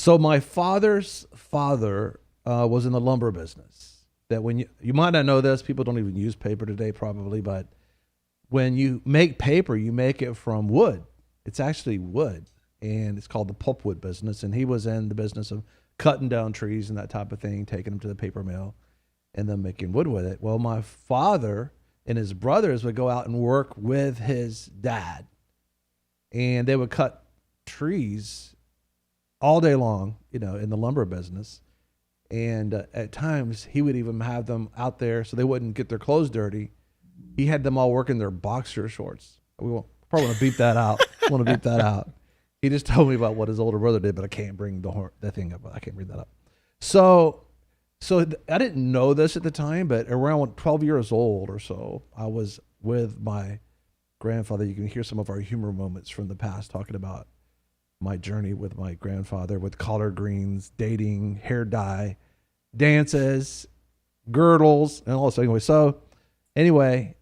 So my father's father was in the lumber business. That when you might not know this, people don't even use paper today probably, but when you make paper, you make it from wood. It's actually wood, and it's called the pulpwood business. And he was in the business of cutting down trees and that type of thing, taking them to the paper mill, and then making wood with it. Well, my father and his brothers would go out and work with his dad, and they would cut trees all day long, in the lumber business. And at times, he would even have them out there so they wouldn't get their clothes dirty. He had them all working their boxer shorts. We won't probably want to beep that out. He just told me about what his older brother did, but I can't bring that thing up. I can't bring that up. So I didn't know this at the time, but around 12 years old or so, I was with my grandfather. You can hear some of our humor moments from the past talking about my journey with my grandfather, with collard greens, dating, hair dye, dances, girdles, and all this. Anyway,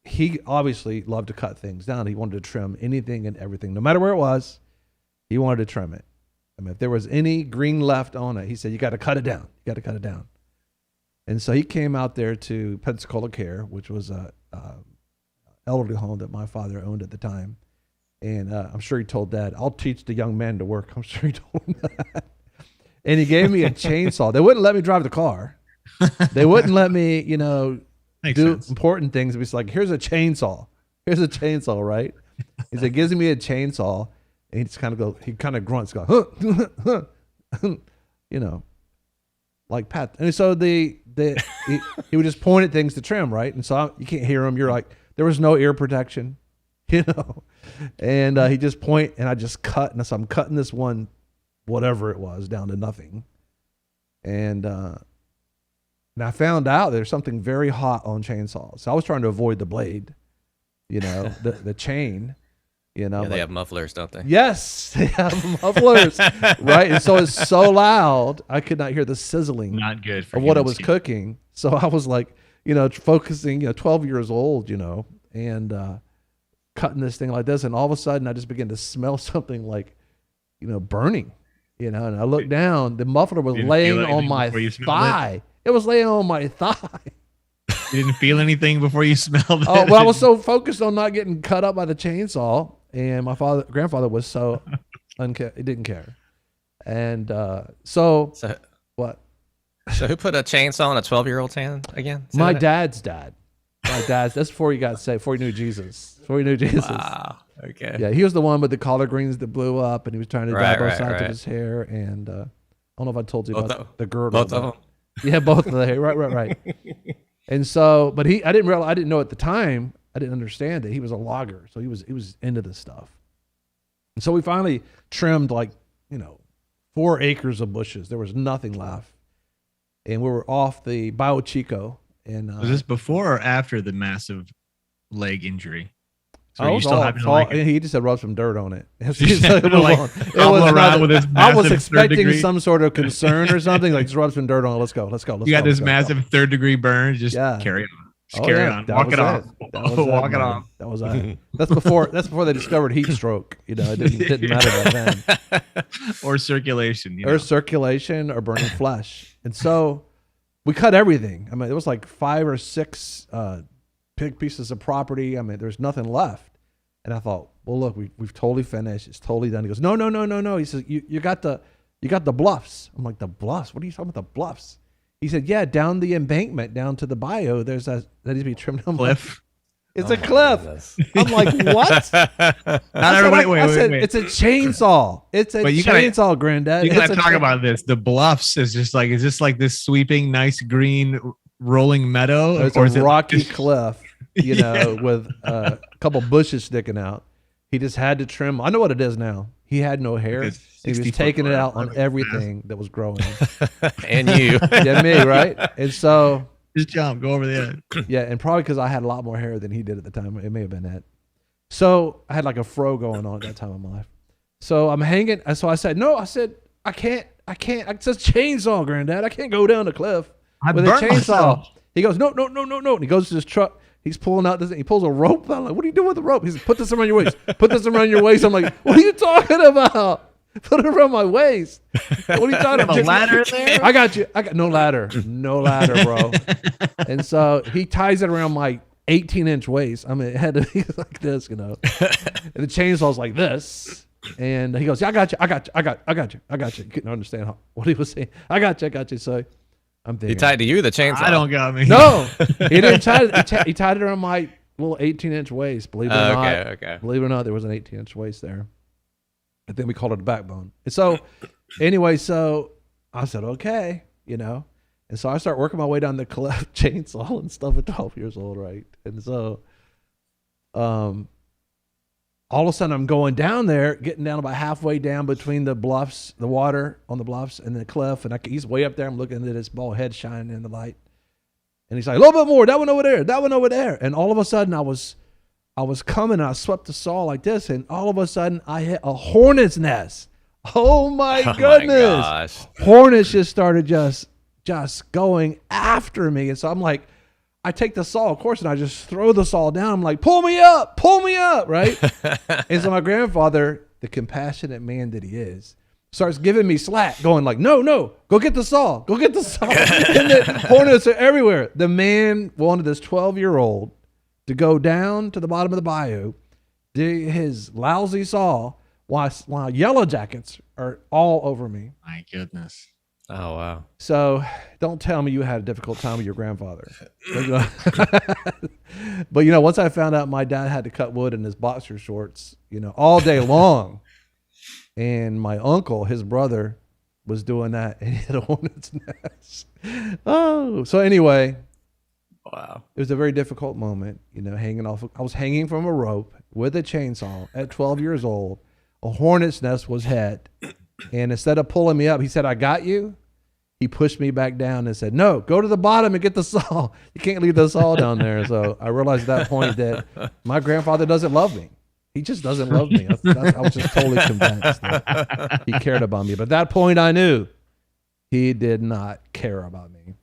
he obviously loved to cut things down. He wanted to trim anything and everything, no matter where it was. He wanted to trim it. I mean, if there was any green left on it, he said, "You got to cut it down. You got to cut it down." And so he came out there to Pensacola Care, which was a elderly home that my father owned at the time. And I'm sure he told Dad, "I'll teach the young man to work." I'm sure he told him that. And he gave me a chainsaw. They wouldn't let me drive the car. They wouldn't let me, do important things. It was like, "Here's a chainsaw. Here's a chainsaw," right? He said, gives me a chainsaw, and he just kind of grunts, go, like Pat. And so he would just point at things to trim, right? And so you can't hear him. You're like, there was no ear protection, And he just point, and I just cut, and so I'm cutting this one, whatever it was, down to nothing. And I found out there's something very hot on chainsaws. So I was trying to avoid the blade, the chain, Yeah, they have mufflers, don't they? Yes, they have mufflers, right? And so it's so loud, I could not hear the sizzling Not good for of what it was cooking. So I was like, focusing, 12 years old, and cutting this thing like this. And all of a sudden, I just began to smell something like, burning, and I looked down. The muffler was laying on my thigh. It was laying on my thigh. You didn't feel anything before you smelled it? Oh, well, I was so focused on not getting cut up by the chainsaw, and my grandfather was so he didn't care. And so what? So who put a chainsaw on a 12-year-old's hand again? My dad's dad. That's before he got saved, before he knew Jesus. Wow. Okay. Yeah, he was the one with the collard greens that blew up, and he was trying to dye both sides of his hair. And I don't know if I told you about the girdle. Both of them? Yeah, both of the hair. Right. And so, but I didn't know at the time, I didn't understand it. He was a logger, so he was into this stuff. And so we finally trimmed 4 acres of bushes. There was nothing left. And we were off the Bio Chico. And was this before or after the massive leg injury? So he just said rub some dirt on it. I was expecting some sort of concern or something, like just rub some dirt on it. Let's go. You got this massive 3rd-degree burn. Just carry on. Just carry on. Walk it off. Walk it off. That was That's before they discovered heat stroke. It didn't matter back then. Or circulation. Or circulation or burning flesh. And so we cut everything. I mean, it was like 5 or 6 big pieces of property. I mean, there's nothing left. And I thought, well, look, we've totally finished. It's totally done. He goes, no. He says, you got the bluffs. I'm like, the bluffs? What are you talking about, the bluffs? He said, yeah, down the embankment, down to the bio, there's that needs to be trimmed down. Cliff. It's a cliff. Goodness. I'm like, what? I said, it's a chainsaw. It's a chainsaw, Granddad. You gotta talk about this. The bluffs is just like, is this like this sweeping, nice green rolling meadow? It's a rocky cliff, with a couple bushes sticking out. He just had to trim. I know what it is now. He had no hair. He was taking it out on everything that was growing. And you. Yeah, me, right? And so just jump, go over the edge. Yeah, and probably because I had a lot more hair than he did at the time. It may have been that. So I had like a fro going on at that time of my life. So I'm hanging. So I said, no, I can't. It's a chainsaw, Granddad. I can't go down the cliff with a chainsaw. Myself. He goes, no. And he goes to his truck. He's pulling out this. He pulls a rope. I'm like, what are you doing with the rope? He says, put this around your waist. Put this around your waist. I'm like, what are you talking about? Put it around my waist. What are you talking about? A ladder in there? I got you. I got no ladder, bro. And so he ties it around my 18-inch waist. I mean, it had to be like this, And the chainsaw's like this. And he goes, yeah, I got you. He couldn't understand what he was saying. I got you. So I'm thinking. He tied to you the chainsaw. I don't got me. No, he didn't tie it. He tied it around my little 18-inch waist. Believe it or not. Okay. Believe it or not, there was an 18-inch waist there. I think we called it a backbone. And so, anyway, so I said, okay, And so I start working my way down the cleft chainsaw and stuff at 12 years old, right? And so, all of a sudden I'm going down there, getting down about halfway down between the bluffs, the water on the bluffs and the cliff. And he's way up there. I'm looking at his bald head shining in the light. And he's like, a little bit more, that one over there. And all of a sudden I was coming and I swept the saw like this. And all of a sudden I hit a hornet's nest. Oh my goodness. My gosh. Hornets just started just going after me. And so I'm like, I take the saw, of course, and I just throw the saw down. I'm like, pull me up, right? And so my grandfather, the compassionate man that he is, starts giving me slack, going like, no, go get the saw. And the hornets are everywhere. The man wanted this 12-year-old to go down to the bottom of the bayou, dig his lousy saw, while yellow jackets are all over me. My goodness. Oh, wow. So don't tell me you had a difficult time with your grandfather. But, once I found out my dad had to cut wood in his boxer shorts, all day long, and my uncle, his brother, was doing that, and he hit a hornet's nest. Oh, so anyway, Wow. it was a very difficult moment, hanging off. I was hanging from a rope with a chainsaw at 12 years old. A hornet's nest was hit, and instead of pulling me up, he said, I got you. He pushed me back down and said, no, go to the bottom and get the saw. You can't leave the saw down there. So I realized at that point that my grandfather doesn't love me. He just doesn't love me. I was just totally convinced that he cared about me. But at that point, I knew he did not care about me.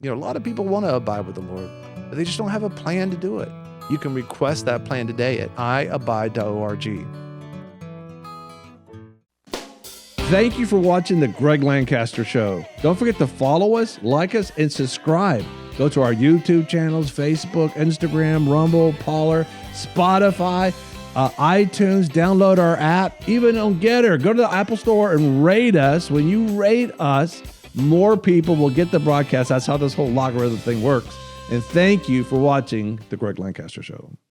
A lot of people want to abide with the Lord, but they just don't have a plan to do it. You can request that plan today at iabide.org. Thank you for watching the Greg Lancaster Show. Don't forget to follow us, like us, and subscribe. Go to our YouTube channels, Facebook, Instagram, Rumble, Parler, Spotify, iTunes. Download our app, even on Getter. Go to the Apple Store and rate us. When you rate us, more people will get the broadcast. That's how this whole logarithm thing works. And thank you for watching the Greg Lancaster Show.